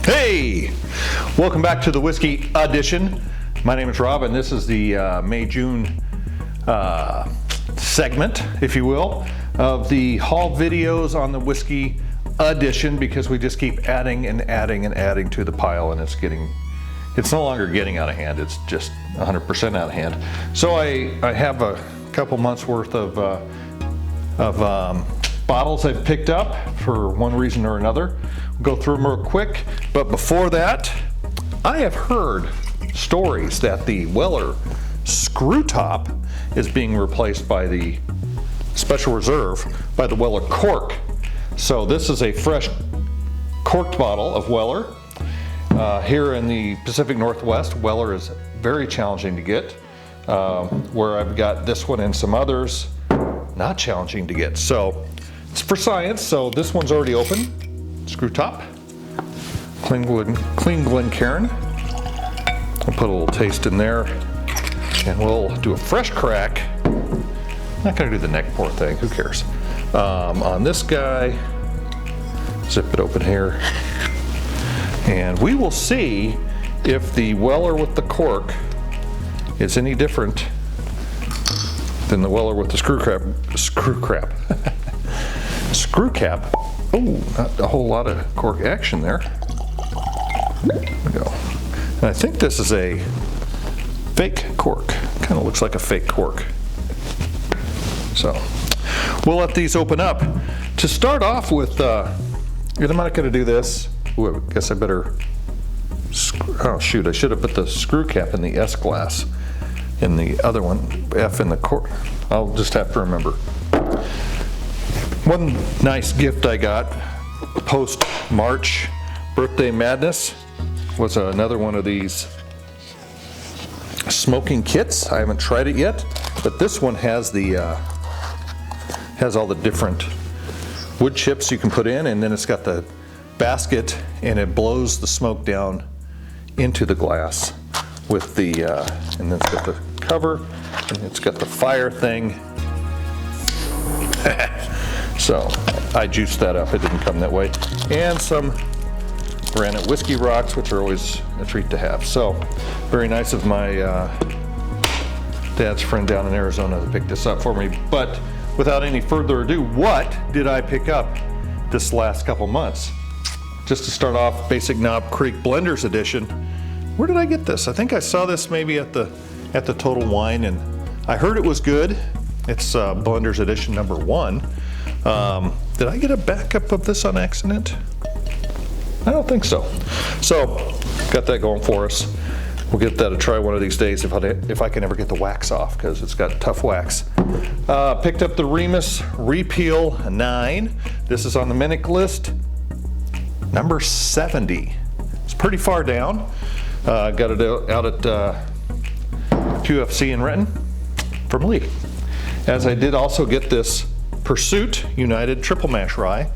Hey, welcome back to the Whiskey Edition. My name is Rob, and this is the May-June segment, if you will, of the haul videos on the Whiskey Edition, because we just keep adding and adding and adding to the pile, and it's no longer getting out of hand, it's just 100% out of hand. So I have a couple months worth of bottles I've picked up for one reason or another. We'll go through them real quick, but before that, I have heard stories that the Weller screw top is being replaced by the Special Reserve by the Weller CORK. So this is a fresh corked bottle of Weller. Here in the Pacific Northwest, Weller is very challenging to get, where I've got this one and some others not challenging to get. So it's for science. So this one's already open. Screw top, clean Glencairn. I'll put a little taste in there, and we'll do a fresh crack. I'm not gonna do the neck pour thing, who cares? On this guy, zip it open here, and we will see if the Weller with the cork is any different than the Weller with the screw cap. Oh, not a whole lot of cork action there. There we go. And I think this is a fake cork. Kind of looks like a fake cork. So we'll let these open up. To start off with, I'm not going to do this. Ooh, I guess I better. Oh shoot! I should have put the screw cap in the S glass. In the other one, F in the cork. I'll just have to remember. One nice gift I got post-March birthday madness was another one of these smoking kits. I haven't tried it yet, but this one has has all the different wood chips you can put in, and then it's got the basket, and it blows the smoke down into the glass with the, and then it's got the cover, and it's got the fire thing. So I juiced that up, it didn't come that way. And some granite whiskey rocks, which are always a treat to have. So very nice of my dad's friend down in Arizona to pick this up for me. But without any further ado, what did I pick up this last couple months? Just to start off, Basic Knob Creek Blenders Edition. Where did I get this? I think I saw this maybe at the Total Wine, and I heard it was good. It's Blenders Edition number 1. Did I get a backup of this on accident? I don't think so. So, got that going for us. We'll get that a try one of these days if I can ever get the wax off, because it's got tough wax. Picked up the Remus Repeal 9. This is on the Minnick list, number 70. It's pretty far down. Got it out at 250's in Renton from Lee. As I did also get this Pursuit United Triple Mash Rye.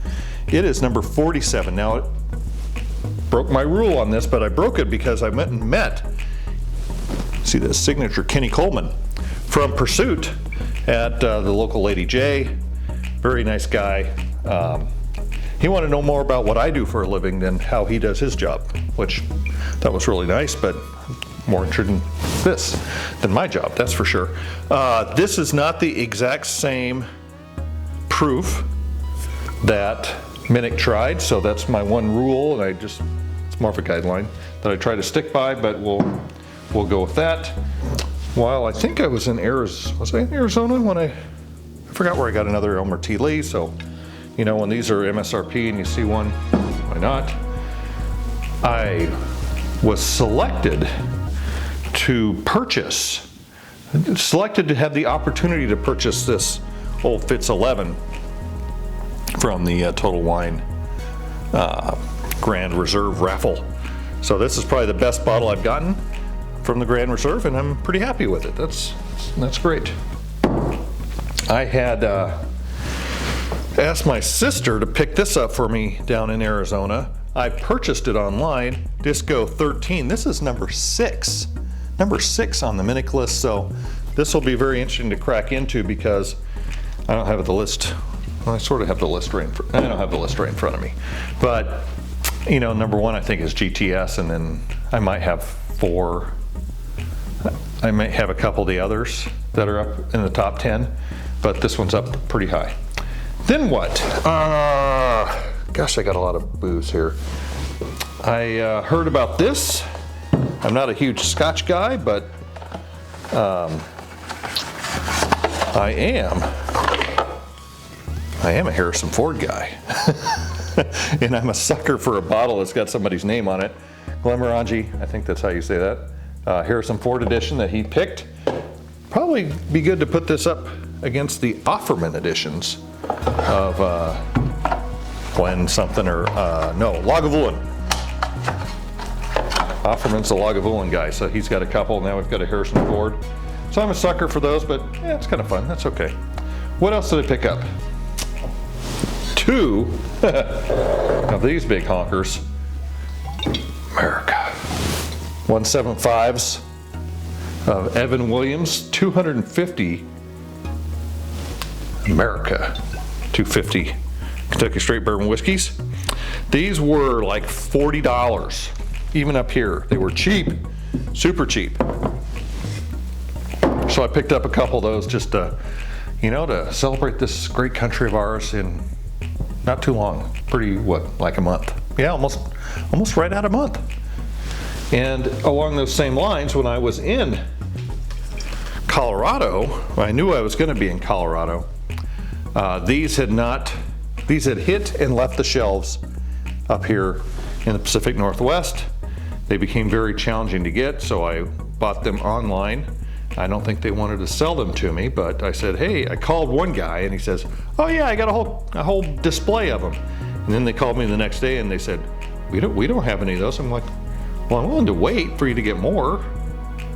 It is number 47. Now, it broke my rule on this, but I broke it because I went and met, see this signature, Kenny Coleman from Pursuit at the local Lady J. Very nice guy. He wanted to know more about what I do for a living than how he does his job, which that was really nice, but more interested in this than my job, that's for sure. This is not the exact same proof that Minnick tried, so that's my one rule, and it's more of a guideline that I try to stick by, but we'll go with that. While I think I was in Arizona when I forgot where I got another Elmer T. Lee, so you know, when these are MSRP and you see one, why not? I was selected to have the opportunity to purchase this old Fitz 11 from the Total Wine Grand Reserve raffle. So this is probably the best bottle I've gotten from the Grand Reserve, and I'm pretty happy with it. That's great. I had asked my sister to pick this up for me down in Arizona. I purchased it online, Disco 13. This is number 6 on the Minnick list, so this will be very interesting to crack into because I don't have the list. Well, I sort of have the list right in front. I don't have the list right in front of me, but You know, number one I think is GTS, and then I might have 4. I might have a couple of the others that are up in the top 10, but this one's up pretty high. Then what? Gosh, I got a lot of booze here. I heard about this. I'm not a huge Scotch guy, but I am a Harrison Ford guy. And I'm a sucker for a bottle that's got somebody's name on it. Glenmorangie, I think that's how you say that. Harrison Ford edition that he picked. Probably be good to put this up against the Offerman editions of Glen something or no, Lagavulin. Offerman's the Lagavulin guy, so he's got a couple. Now we've got a Harrison Ford. So I'm a sucker for those, but yeah, it's kind of fun. That's okay. What else did I pick up? 2 of these big honkers. America. 175s of Evan Williams, 250 America 250 Kentucky Straight Bourbon Whiskeys. These were like $40, even up here. They were cheap, super cheap. So I picked up a couple of those just to, you know, to celebrate this great country of ours in not too long. Pretty, what, like a month? Yeah, almost right at a month. And along those same lines, when I was in Colorado, I knew I was going to be in Colorado. These had hit and left the shelves up here in the Pacific Northwest. They became very challenging to get, so I bought them online. I don't think they wanted to sell them to me, but I said, hey, I called one guy and he says, oh yeah, I got a whole display of them. And then they called me the next day and they said, we don't have any of those. I'm like, well, I'm willing to wait for you to get more.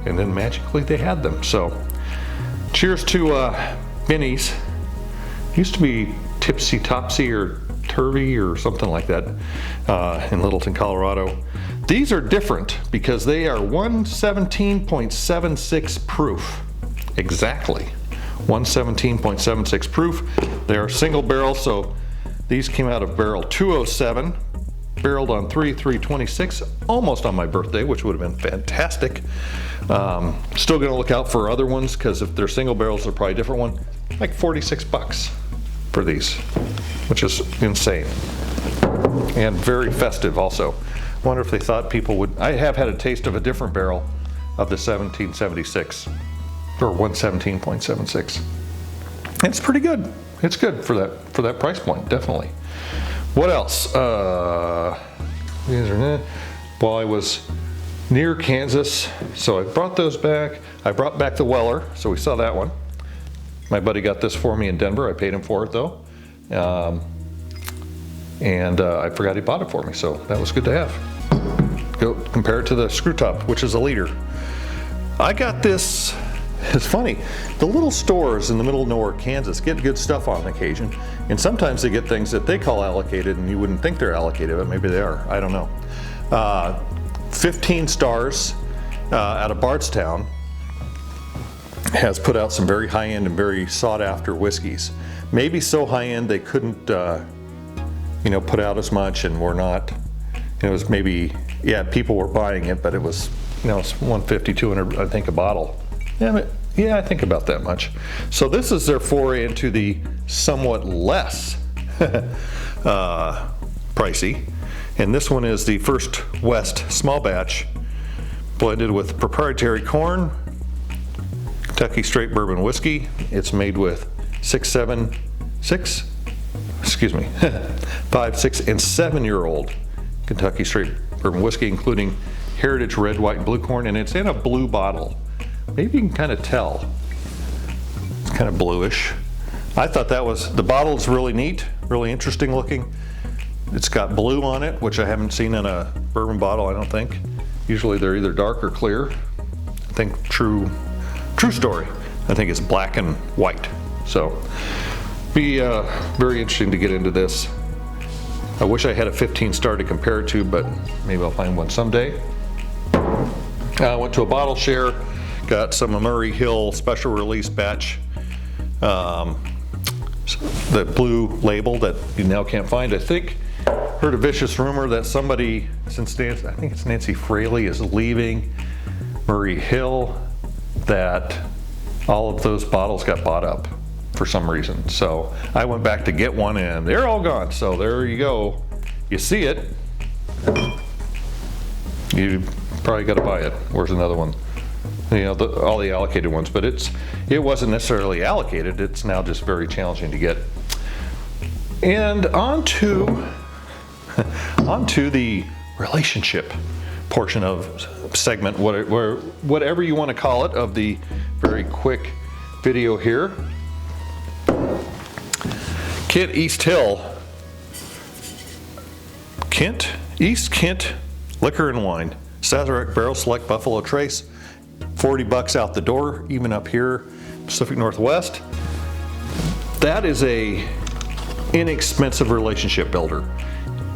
And then magically they had them. So cheers to Benny's. Used to be Tipsy Topsy or Turvy or something like that in Littleton, Colorado. These are different because they are 117.76 proof. Exactly. 117.76 proof. They are single barrel, so these came out of barrel 207. Barreled on 3/3/26, almost on my birthday, which would have been fantastic. Still gonna look out for other ones, because if they're single barrels, they're probably a different one. Like $46 for these, which is insane. And very festive also. Wonder if they thought people would, I have had a taste of a different barrel of the 1776, or 117.76. It's pretty good. It's good for that price point, definitely. What else? These are, well, I was near Kansas, so I brought those back. I brought back the Weller, so we saw that one. My buddy got this for me in Denver. I paid him for it though. I forgot he bought it for me, so that was good to have. Go compare it to the Screw Top, which is a liter. I got this. It's funny, the little stores in the middle of nowhere, Kansas, get good stuff on occasion, and sometimes they get things that they call allocated and you wouldn't think they're allocated, but maybe they are, I don't know. 15 Stars out of Bardstown has put out some very high-end and very sought-after whiskeys. Maybe so high-end they couldn't put out as much, and were not, it was maybe, yeah, people were buying it, but it was, it's 150, 200, I think, a bottle. Yeah, I think about that much. So this is their foray into the somewhat less pricey. And this one is the First West small batch, blended with proprietary corn, Kentucky Straight Bourbon Whiskey. It's made with 5, 6, and 7-year-old Kentucky Straight Bourbon Whiskey, including Heritage Red, White, and Blue Corn, and it's in a blue bottle. Maybe you can kind of tell. It's kind of bluish. I thought the bottle is really neat, really interesting looking. It's got blue on it, which I haven't seen in a bourbon bottle, I don't think. Usually they're either dark or clear. I think true story, I think it's black and white. So, be very interesting to get into this. I wish I had a 15 star to compare it to, but maybe I'll find one someday. I went to a bottle share. Got some Murray Hill special release batch, the blue label that you now can't find. I think heard a vicious rumor that somebody, since Nancy, I think it's Nancy Fraley, is leaving Murray Hill, that all of those bottles got bought up for some reason. So I went back to get one and they're all gone. So there you go. You see it. You probably got to buy it. Where's another one? You know, all the allocated ones, but it wasn't necessarily allocated. It's now just very challenging to get. And on to the relationship portion of segment, whatever you want to call it, of the very quick video here. Kent East Kent Liquor and Wine, Sazerac Barrel Select Buffalo Trace, $40 out the door, even up here, Pacific Northwest. That is a inexpensive relationship builder.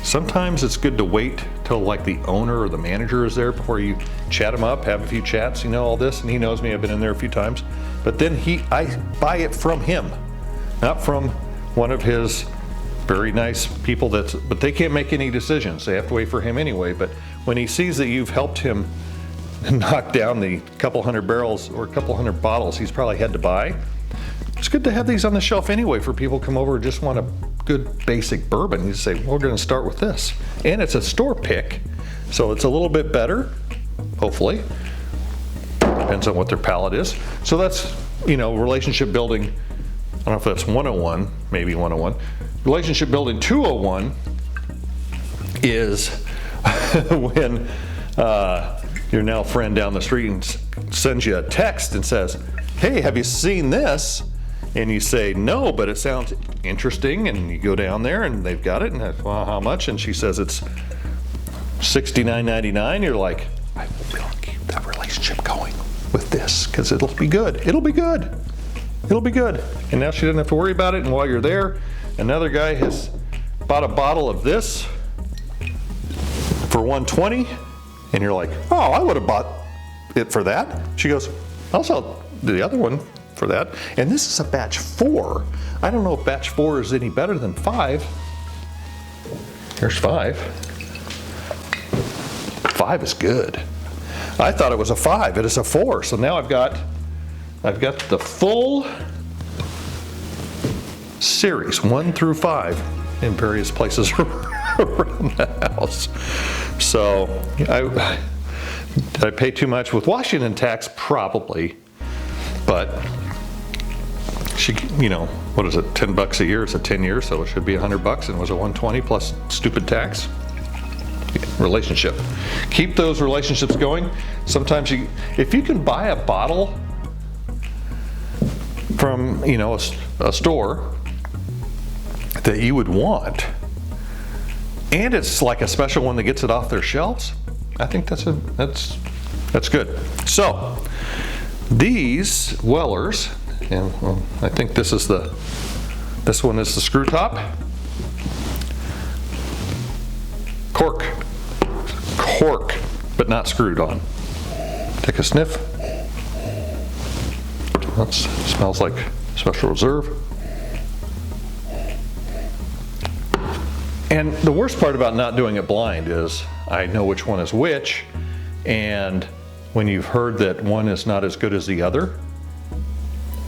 Sometimes it's good to wait till like the owner or the manager is there before you chat him up, have a few chats, you know, all this, and he knows me, I've been in there a few times. But then I buy it from him, not from one of his very nice people but they can't make any decisions. They have to wait for him anyway. But when he sees that you've helped him knock down the couple hundred barrels or a couple hundred bottles he's probably had to buy, it's good to have these on the shelf anyway for people who come over and just want a good basic bourbon. You say, well, we're going to start with this. And it's a store pick, so it's a little bit better, hopefully. Depends on what their palate is. So that's, you know, relationship building. I don't know if that's 101, maybe 101. Relationship building 201 is when your now friend down the street sends you a text and says, hey, have you seen this? And you say, no, but it sounds interesting. And you go down there and they've got it. And well, how much? And she says it's $69.99. You're like, I will be able to keep that relationship going with this because it'll be good. It'll be good. It'll be good. And now she doesn't have to worry about it. And while you're there, another guy has bought a bottle of this for $120. And you're like, oh, I would have bought it for that. She goes, I'll sell the other one for that. And this is a batch 4. I don't know if batch 4 is any better than 5. Here's 5. 5 is good. I thought it was a 5. It is a 4. So now I've got the full series 1 through 5 in various places around the house. So did I pay too much with Washington tax? Probably. But she, you know, what is it, $10 a year? It's a 10 years, so it should be $100, and it was a $120 plus stupid tax. Relationship. Keep those relationships going. Sometimes if you can buy a bottle from, you know, a store that you would want, and it's like a special one that gets it off their shelves, I think that's good. So these Wellers, and well, I think this one is the screw top. Cork, but not screwed on. Take a sniff. That smells like Special Reserve. And the worst part about not doing it blind is I know which one is which, and when you've heard that one is not as good as the other,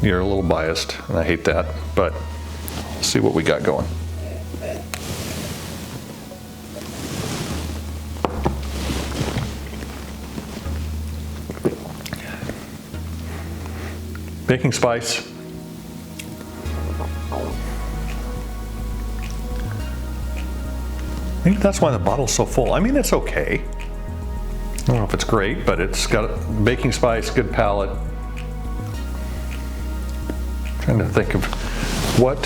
you're a little biased, and I hate that, but let's see what we got going. Baking spice. Maybe that's why the bottle's so full. I mean, it's okay. I don't know if it's great, but it's got baking spice, good palate. Trying to think of what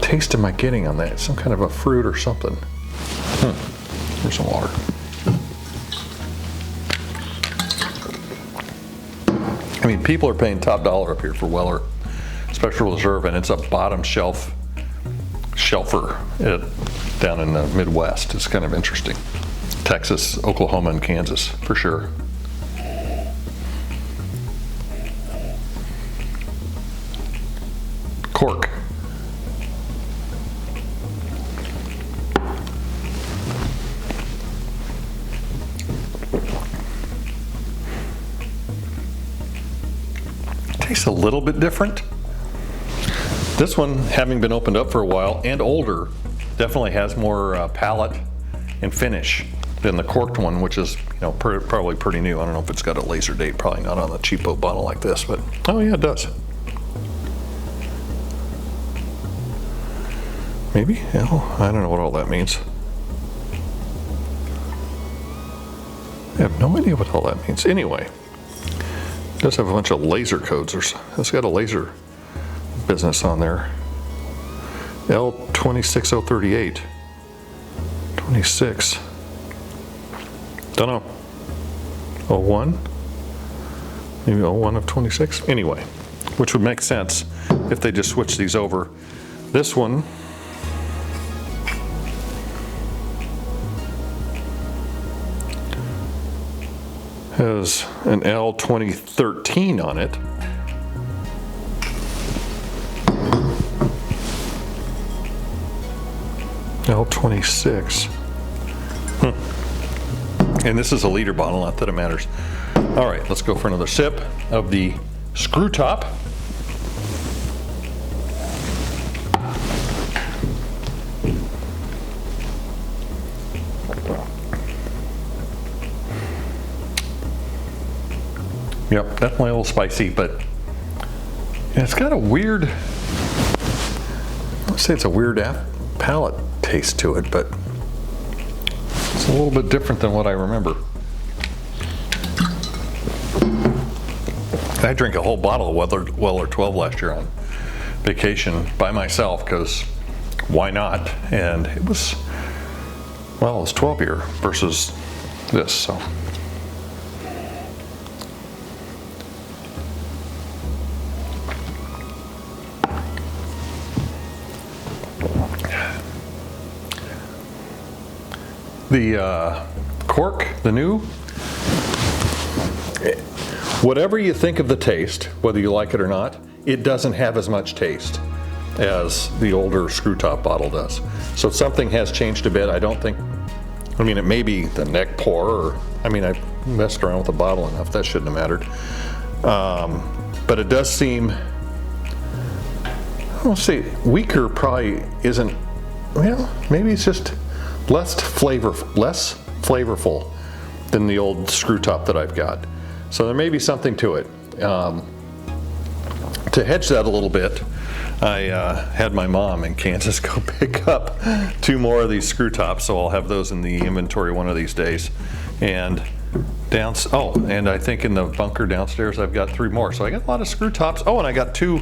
taste am I getting on that? Some kind of a fruit or something. Here's some water. I mean, people are paying top dollar up here for Weller Special Reserve, and it's a bottom shelfer down in the Midwest. It's kind of interesting. Texas, Oklahoma, and Kansas, for sure. Cork. tastes a little bit different. This one, having been opened up for a while and older, definitely has more palate and finish than the corked one, which is, you know, probably pretty new. I don't know if it's got a laser date, probably not on a cheapo bottle like this, but oh yeah, it does. Maybe? Yeah, I don't know what all that means. I have no idea what all that means. Anyway, it does have a bunch of laser codes. It's got a laser business on there. L26038. 26. Don't know. 01? Maybe 01 of 26? Anyway, which would make sense if they just switched these over. This one has an L2013 on it. L26. And this is a liter bottle, not that it matters. All right, let's go for another sip of the screw top. Yep, definitely a little spicy, but it's got a weird, I'd say it's a weird palate taste to it, but it's a little bit different than what I remember. I drank a whole bottle of Weller 12 last year on vacation by myself, because why not? And it was, well, it was 12 year versus this, so. The CORK, the new, whatever you think of the taste, whether you like it or not, it doesn't have as much taste as the older screw top bottle does. So something has changed a bit. I don't think, I mean, it may be the neck pour, or, I mean, I messed around with the bottle enough, that shouldn't have mattered. But it does seem, I don't say weaker, probably isn't, well, maybe it's just less flavorful than the old screw top that I've got. So there may be something to it. To hedge that a little bit, I had my mom in Kansas go pick up 2 more of these screw tops, so I'll have those in the inventory one of these days. And and I think in the bunker downstairs I've got 3 more. So I got a lot of screw tops. Oh, and I got 2,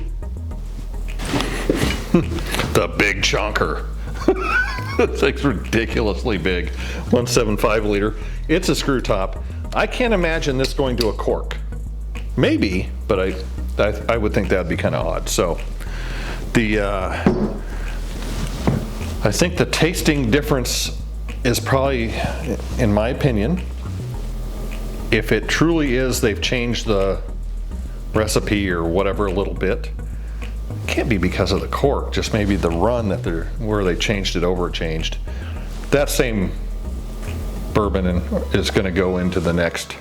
the big chonker. This thing's ridiculously big, 175 liter. It's a screw top. I can't imagine this going to a cork. Maybe, but I would think that'd be kind of odd. So I think the tasting difference is probably, in my opinion, if it truly is they've changed the recipe or whatever a little bit, can't be because of the cork, just maybe the run that where they changed it over changed. That same bourbon is going to go into the next,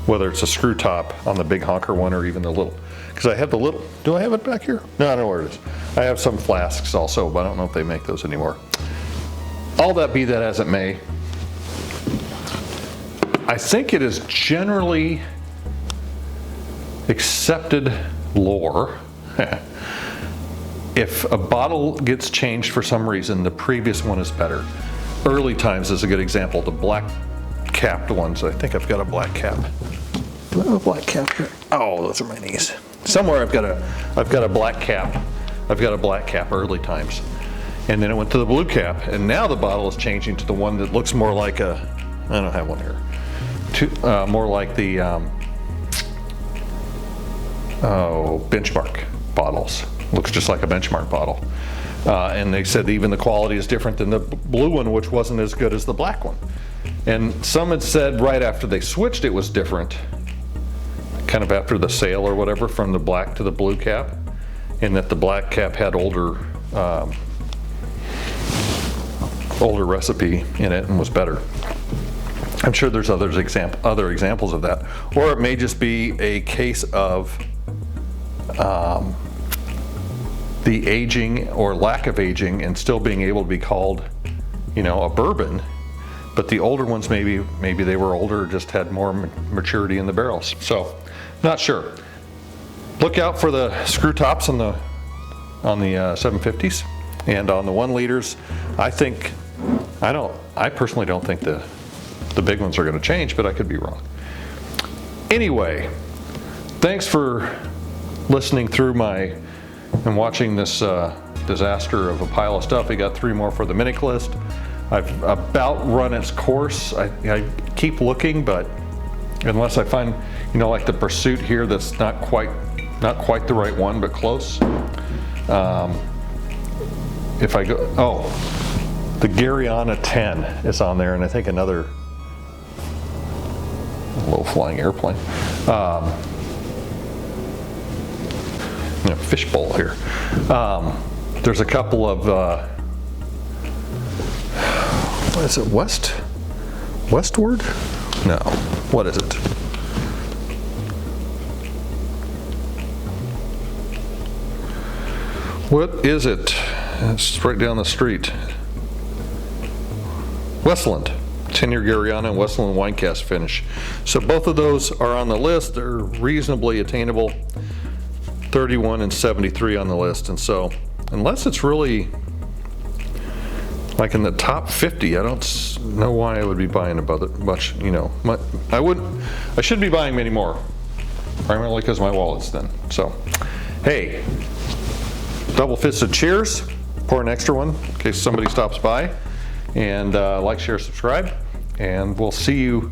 whether it's a screw top on the big honker one or even the little, because I have the little, do I have it back here? No, I don't know where it is. I have some flasks also, but I don't know if they make those anymore. All that be that as it may, I think it is generally accepted lore if a bottle gets changed for some reason, the previous one is better. Early Times is a good example. The black capped ones. I think I've got a black cap. Do I have a black cap here? Oh, those are my knees. Somewhere I've got a black cap. I've got a black cap Early Times. And then it went to the blue cap, and now the bottle is changing to the one that looks more like a, I don't have one here. More like the Benchmark bottles. Looks just like a Benchmark bottle. And they said even the quality is different than the blue one, which wasn't as good as the black one. And some had said right after they switched it was different, kind of after the sale or whatever, from the black to the blue cap, and that the black cap had older recipe in it and was better. I'm sure there's other examples of that. Or it may just be a case of the aging or lack of aging and still being able to be called, you know, a bourbon. But the older ones, maybe they were older, just had more maturity in the barrels. So, not sure. Look out for the screw tops on the 750s and on the 1 liters. I personally don't think the big ones are going to change, but I could be wrong. Anyway, thanks for listening through and watching this disaster of a pile of stuff. We got 3 more for the Minic list. I've about run its course. I keep looking, but unless I find, you know, like the Pursuit here that's not quite the right one, but close. If I go, the Garyana 10 is on there, and I think another low-flying airplane. Fishbowl here. There's a couple of, what is it, Westward? No, what is it? What is it? It's right down the street. Westland. 10-year Garyana and Westland wine cask finish. So both of those are on the list. They're reasonably attainable. 31 and 73 on the list. And so, unless it's really like in the top 50, I don't know why I would be buying about it much, you know. I shouldn't be buying many more, primarily because my wallet's thin. So, hey, double fisted cheers. Pour an extra one in case somebody stops by. And like, share, subscribe. And we'll see you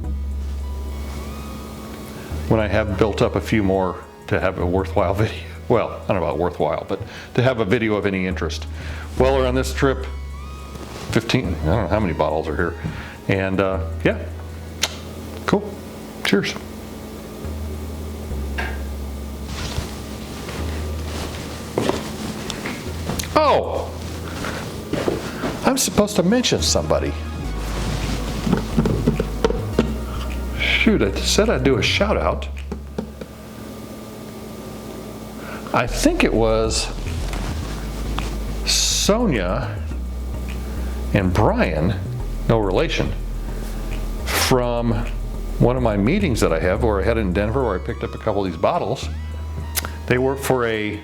when I have built up a few more to have a worthwhile video. Well, I don't know about worthwhile, but to have a video of any interest. Weller on this trip, 15, I don't know how many bottles are here. And yeah, cool. Cheers. Oh, I'm supposed to mention somebody. Shoot, I said I'd do a shout out. I think it was Sonia and Brian, no relation, from one of my meetings that I have where I had in Denver where I picked up a couple of these bottles. They work for a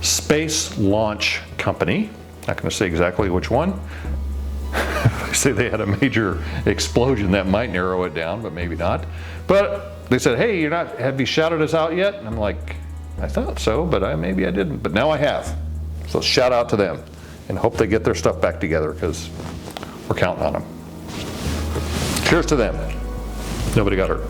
space launch company. Not going to say exactly which one. They say they had a major explosion that might narrow it down, but maybe not. But they said, hey, have you shouted us out yet? And I'm like, I thought so, but maybe I didn't. But now I have. So shout out to them and hope they get their stuff back together because we're counting on them. Cheers to them. Nobody got hurt.